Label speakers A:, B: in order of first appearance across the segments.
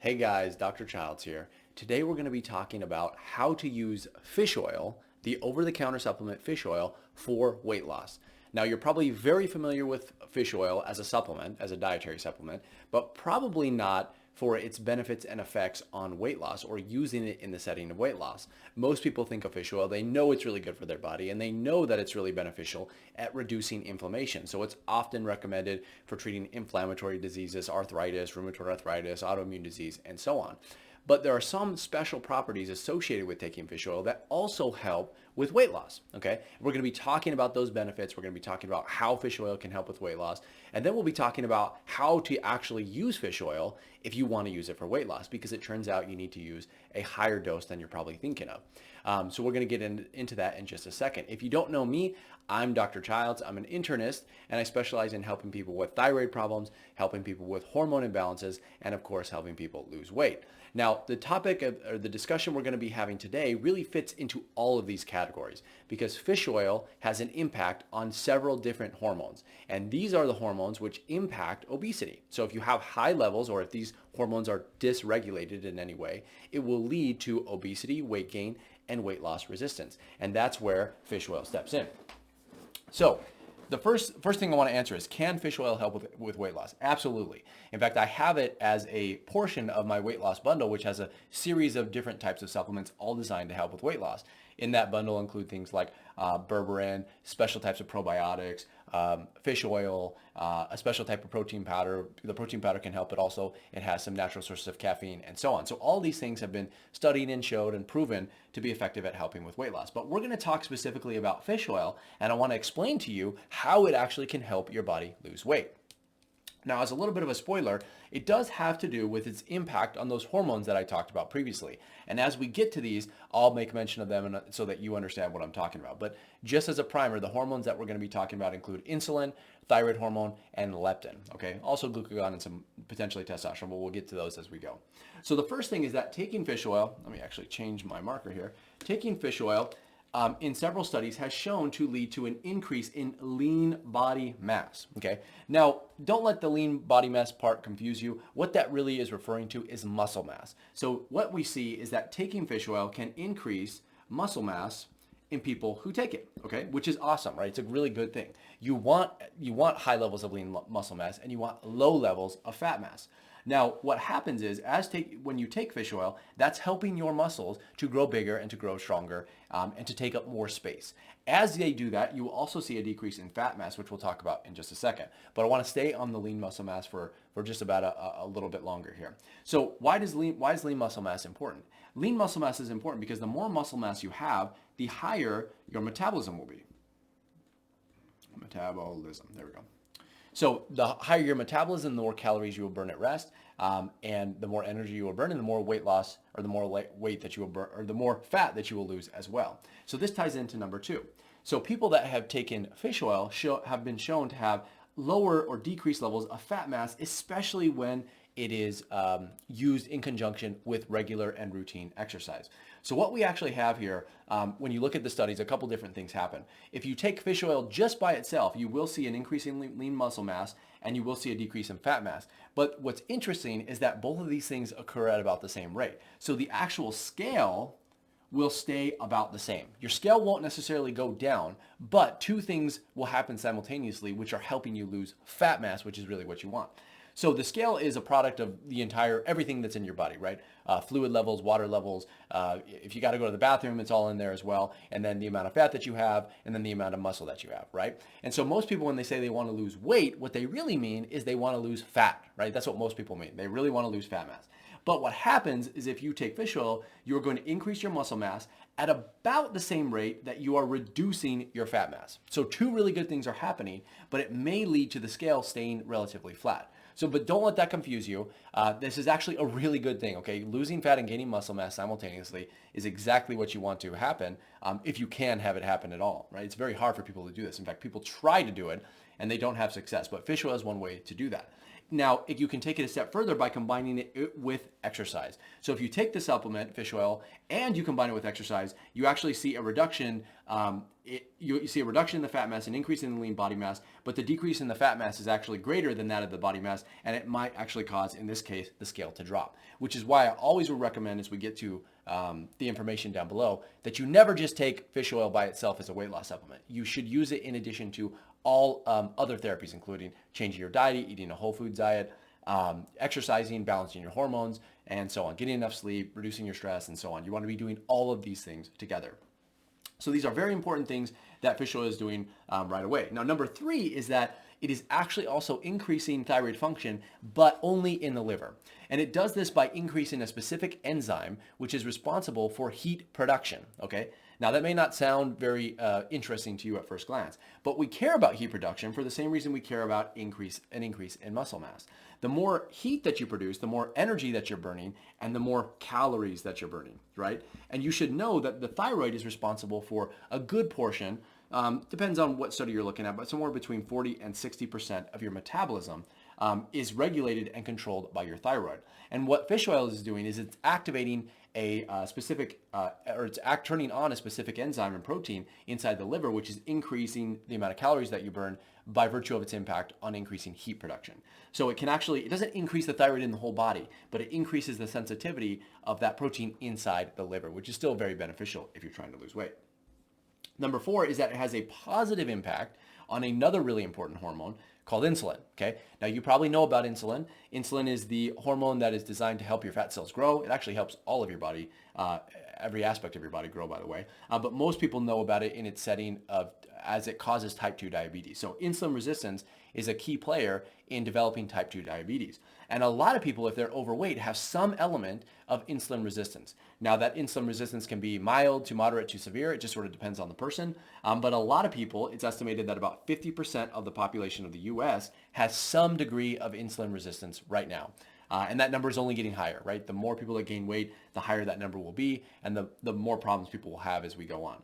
A: Hey guys, Dr. Childs here. Today we're going to be talking about how to use fish oil, the over-the-counter supplement fish oil, for weight loss. Now you're probably very familiar with fish oil as a supplement, as a dietary supplement, but probably not for its benefits and effects on weight loss or using it in the setting of weight loss. Most people think of fish oil, they know it's really good for their body and they know that it's really beneficial at reducing inflammation. So it's often recommended for treating inflammatory diseases, arthritis, rheumatoid arthritis, autoimmune disease, and so on. But there are some special properties associated with taking fish oil that also help with weight loss, okay? We're gonna be talking about those benefits. We're gonna be talking about how fish oil can help with weight loss. And then we'll be talking about how to actually use fish oil if you wanna use it for weight loss, because it turns out you need to use a higher dose than you're probably thinking of. So we're gonna get into that in just a second. If you don't know me, I'm Dr. Childs. I'm an internist, and I specialize in helping people with thyroid problems, helping people with hormone imbalances, and of course, helping people lose weight. Now, the topic or the discussion we're going to be having today really fits into all of these categories because fish oil has an impact on several different hormones. And these are the hormones which impact obesity. So if you have high levels or if these hormones are dysregulated in any way, it will lead to obesity, weight gain, and weight loss resistance. And that's where fish oil steps in. So the first thing I want to answer is, can fish oil help with weight loss? Absolutely. In fact, I have it as a portion of my weight loss bundle, which has a series of different types of supplements all designed to help with weight loss. In that bundle include things like berberine, special types of probiotics, fish oil, a special type of protein powder. The protein powder can help, but also it has some natural sources of caffeine and so on. So all these things have been studied and showed and proven to be effective at helping with weight loss. But we're going to talk specifically about fish oil, and I want to explain to you how it actually can help your body lose weight. Now, as a little bit of a spoiler, it does have to do with its impact on those hormones that I talked about previously. And as we get to these, I'll make mention of them so that you understand what I'm talking about. But just as a primer, the hormones that we're going to be talking about include insulin, thyroid hormone, and leptin. Okay, also glucagon and some potentially testosterone, but we'll get to those as we go. So the first thing is that taking fish oil, let me actually change my marker here. Taking fish oil in several studies has shown to lead to an increase in lean body mass. Okay. Now, don't let the lean body mass part confuse you. What that really is referring to is muscle mass. So what we see is that taking fish oil can increase muscle mass in people who take it, okay, which is awesome, right? It's a really good thing. You want high levels of lean muscle mass and you want low levels of fat mass. Now, what happens is when you take fish oil, that's helping your muscles to grow bigger and to grow stronger and to take up more space. As they do that, you will also see a decrease in fat mass, which we'll talk about in just a second. But I want to stay on the lean muscle mass for just about a little bit longer here. So why is lean muscle mass important? Lean muscle mass is important because the more muscle mass you have, the higher your metabolism will be. Metabolism, there we go. So the higher your metabolism, the more calories you will burn at rest, and the more energy you will burn, and the more weight loss, or the more weight that you will burn, or the more fat that you will lose as well. So this ties into number 2. So people that have taken fish oil have been shown to have lower or decreased levels of fat mass, especially when it is used in conjunction with regular and routine exercise. So what we actually have here, when you look at the studies, a couple different things happen. If you take fish oil just by itself, you will see an increase in lean muscle mass and you will see a decrease in fat mass. But what's interesting is that both of these things occur at about the same rate. So the actual scale will stay about the same. Your scale won't necessarily go down, but two things will happen simultaneously, which are helping you lose fat mass, which is really what you want. So the scale is a product of everything that's in your body, right? Fluid levels, water levels. If you got to go to the bathroom, it's all in there as well. And then the amount of fat that you have, and then the amount of muscle that you have, right? And so most people, when they say they want to lose weight, what they really mean is they want to lose fat, right? That's what most people mean. They really want to lose fat mass. But what happens is if you take fish oil, you're going to increase your muscle mass at about the same rate that you are reducing your fat mass. So two really good things are happening, but it may lead to the scale staying relatively flat. So, but don't let that confuse you. This is actually a really good thing, okay? Losing fat and gaining muscle mass simultaneously is exactly what you want to happen if you can have it happen at all, right? It's very hard for people to do this. In fact, people try to do it and they don't have success, but fish oil is one way to do that. Now, you can take it a step further by combining it with exercise. So if you take the supplement, fish oil, and you combine it with exercise, you actually see a reduction. You see a reduction in the fat mass, an increase in the lean body mass, but the decrease in the fat mass is actually greater than that of the body mass, and it might actually cause, in this case, the scale to drop, which is why I always would recommend, as we get to the information down below, that you never just take fish oil by itself as a weight loss supplement. You should use it in addition to all other therapies, including changing your diet, eating a whole foods diet, exercising, balancing your hormones, and so on, getting enough sleep, reducing your stress, and so on. You want to be doing all of these things together. So these are very important things that fish oil is doing right away. Now, number 3 is that it is actually also increasing thyroid function, but only in the liver. And it does this by increasing a specific enzyme, which is responsible for heat production, okay? Now, that may not sound very interesting to you at first glance, but we care about heat production for the same reason we care about an increase in muscle mass. The more heat that you produce, the more energy that you're burning, and the more calories that you're burning, right? And you should know that the thyroid is responsible for a good portion, depends on what study you're looking at, but somewhere between 40 and 60% of your metabolism is regulated and controlled by your thyroid. And what fish oil is doing is it's activating a specific, or it's turning on a specific enzyme and protein inside the liver, which is increasing the amount of calories that you burn by virtue of its impact on increasing heat production. So it doesn't increase the thyroid in the whole body, but it increases the sensitivity of that protein inside the liver, which is still very beneficial if you're trying to lose weight. Number 4 is that it has a positive impact on another really important hormone called insulin, okay? Now, you probably know about insulin. Insulin is the hormone that is designed to help your fat cells grow. It actually helps all of your body, every aspect of your body grow, by the way. But most people know about it in its setting as it causes type 2 diabetes. So insulin resistance is a key player in developing type 2 diabetes. And a lot of people, if they're overweight, have some element of insulin resistance. Now, that insulin resistance can be mild to moderate to severe. It just sort of depends on the person. But a lot of people, it's estimated that about 50% of the population of the US has some degree of insulin resistance right now. And that number is only getting higher, right? The more people that gain weight, the higher that number will be, and the more problems people will have as we go on.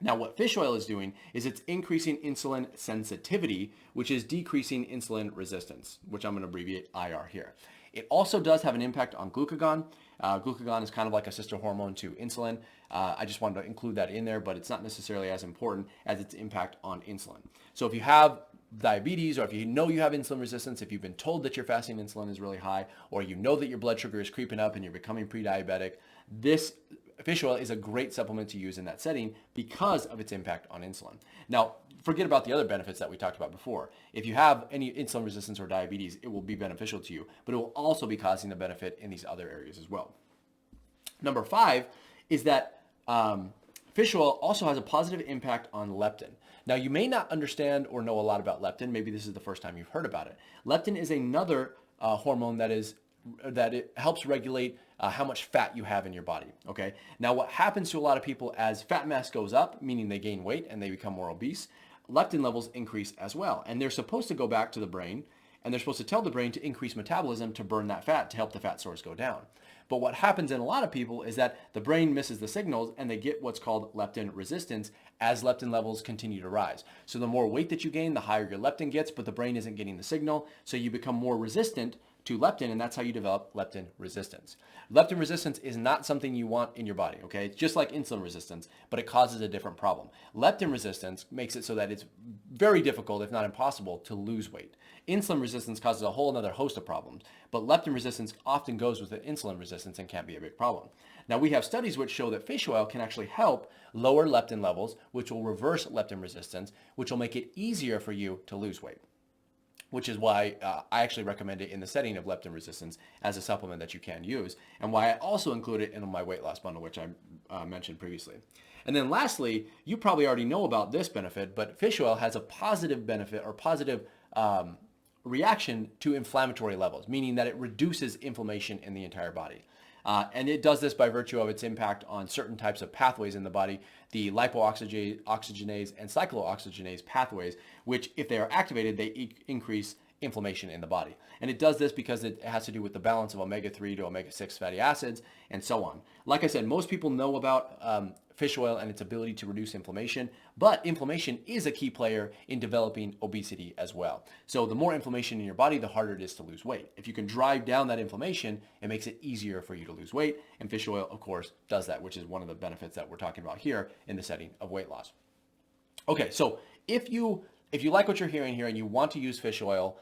A: Now, what fish oil is doing is it's increasing insulin sensitivity, which is decreasing insulin resistance, which I'm going to abbreviate IR here. It also does have an impact on glucagon. Glucagon is kind of like a sister hormone to insulin. I just wanted to include that in there, but it's not necessarily as important as its impact on insulin. So if you have diabetes, or if you know you have insulin resistance, if you've been told that your fasting insulin is really high, or you know that your blood sugar is creeping up and you're becoming pre-diabetic, this fish oil is a great supplement to use in that setting because of its impact on insulin. Now, forget about the other benefits that we talked about before. If you have any insulin resistance or diabetes, it will be beneficial to you, but it will also be causing a benefit in these other areas as well. Number 5 is that fish oil also has a positive impact on leptin. Now, you may not understand or know a lot about leptin. Maybe this is the first time you've heard about it. Leptin is another hormone that it helps regulate how much fat you have in your body, okay? Now, what happens to a lot of people as fat mass goes up, meaning they gain weight and they become more obese, leptin levels increase as well. And they're supposed to go back to the brain, and they're supposed to tell the brain to increase metabolism to burn that fat to help the fat stores go down. But what happens in a lot of people is that the brain misses the signals and they get what's called leptin resistance as leptin levels continue to rise. So the more weight that you gain, the higher your leptin gets, but the brain isn't getting the signal. So you become more resistant to leptin, and that's how you develop leptin resistance. Leptin resistance is not something you want in your body, okay? It's just like insulin resistance, but it causes a different problem. Leptin resistance makes it so that it's very difficult, if not impossible, to lose weight. Insulin resistance causes a whole other host of problems, but leptin resistance often goes with the insulin resistance and can be a big problem. Now, we have studies which show that fish oil can actually help lower leptin levels, which will reverse leptin resistance, which will make it easier for you to lose weight, which is why I actually recommend it in the setting of leptin resistance as a supplement that you can use, and why I also include it in my weight loss bundle, which I mentioned previously. And then lastly, you probably already know about this benefit, but fish oil has a positive benefit or positive reaction to inflammatory levels, meaning that it reduces inflammation in the entire body. And it does this by virtue of its impact on certain types of pathways in the body, the lipoxygenase and cyclooxygenase pathways, which if they are activated, they increase inflammation in the body. And it does this because it has to do with the balance of omega-3 to omega-6 fatty acids and so on. Like I said, most people know about fish oil and its ability to reduce inflammation, but inflammation is a key player in developing obesity as well. So the more inflammation in your body, the harder it is to lose weight. If you can drive down that inflammation, it makes it easier for you to lose weight. And fish oil, of course, does that, which is one of the benefits that we're talking about here in the setting of weight loss. Okay, so if you like what you're hearing here and you want to use fish oil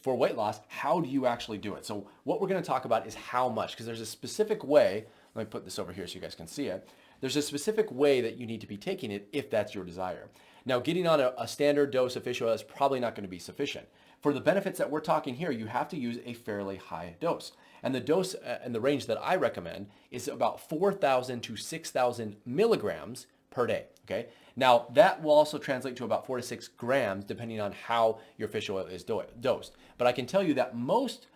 A: for weight loss, how do you actually do it? So what we're going to talk about is how much, because there's a specific way. Let me put this over here so you guys can see it. There's a specific way that you need to be taking it if that's your desire. Now, getting on a standard dose of fish oil is probably not going to be sufficient. For the benefits that we're talking here, you have to use a fairly high dose. And the dose and the range that I recommend is about 4,000 to 6,000 milligrams per day, okay? Now, that will also translate to about 4 to 6 grams, depending on how your fish oil is dosed. But I can tell you that most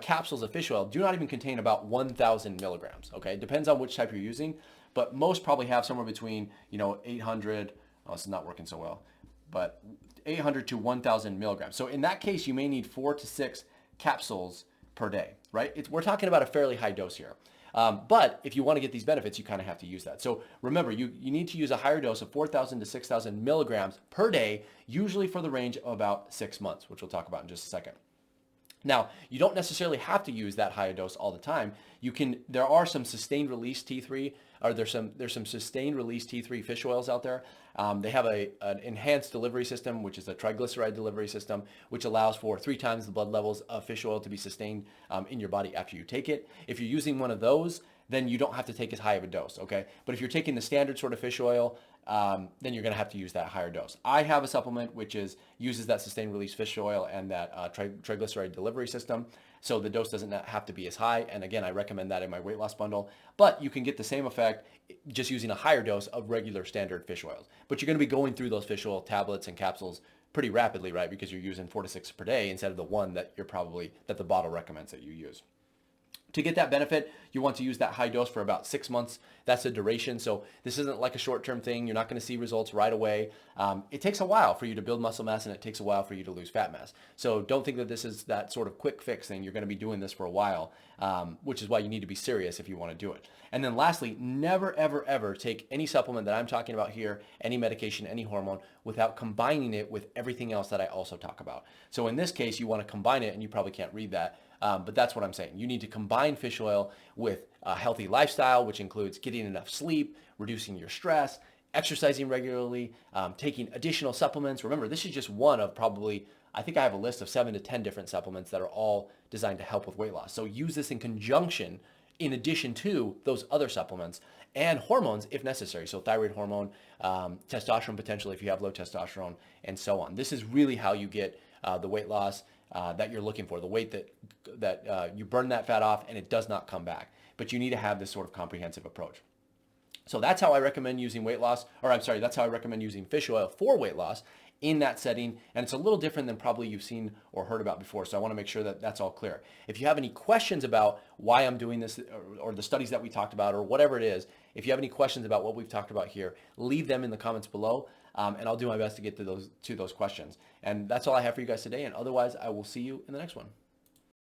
A: capsules of fish oil do not even contain about 1,000 milligrams, okay? Depends on which type you're using, but most probably have somewhere between, 800, oh, this is not working so well, but 800 to 1,000 milligrams. So in that case, you may need 4 to 6 capsules per day, right? We're talking about a fairly high dose here. But if you want to get these benefits, you kind of have to use that. So remember, you need to use a higher dose of 4,000 to 6,000 milligrams per day, usually for the range of about 6 months, which we'll talk about in just a second. Now, you don't necessarily have to use that higher dose all the time. There are some sustained release T3, or there's some sustained release T3 fish oils out there. They have an enhanced delivery system, which is a triglyceride delivery system, which allows for 3 times the blood levels of fish oil to be sustained in your body after you take it. If you're using one of those, then you don't have to take as high of a dose, okay? But if you're taking the standard sort of fish oil, then you're going to have to use that higher dose. I have a supplement which uses that sustained release fish oil and that triglyceride delivery system, so the dose doesn't have to be as high. And again, I recommend that in my weight loss bundle. But you can get the same effect just using a higher dose of regular standard fish oils. But you're going to be going through those fish oil tablets and capsules pretty rapidly, right? Because you're using 4 to 6 per day instead of the one that the bottle recommends that you use. To get that benefit, you want to use that high dose for about 6 months. That's the duration. So this isn't like a short-term thing. You're not going to see results right away. It takes a while for you to build muscle mass, and it takes a while for you to lose fat mass. So don't think that this is that sort of quick fix thing. You're going to be doing this for a while, which is why you need to be serious if you want to do it. And then lastly, never, ever, ever take any supplement that I'm talking about here, any medication, any hormone, without combining it with everything else that I also talk about. So in this case, you want to combine it, and you probably can't read that. But that's what I'm saying. You need to combine fish oil with a healthy lifestyle, which includes getting enough sleep, reducing your stress, exercising regularly, taking additional supplements. Remember, this is just one of probably, I think I have a list of 7 to 10 different supplements that are all designed to help with weight loss. So use this in conjunction in addition to those other supplements and hormones if necessary. So thyroid hormone, testosterone potentially if you have low testosterone, and so on. This is really how you get the weight loss that you're looking for, the weight that you burn that fat off and it does not come back. But you need to have this sort of comprehensive approach. So that's how I recommend using that's how I recommend using fish oil for weight loss in that setting. And it's a little different than probably you've seen or heard about before. So I want to make sure that that's all clear. If you have any questions about why I'm doing this or the studies that we talked about or whatever it is, if you have any questions about what we've talked about here, leave them in the comments below. And I'll do my best to get to those questions. And that's all I have for you guys today. And otherwise, I will see you in the next one.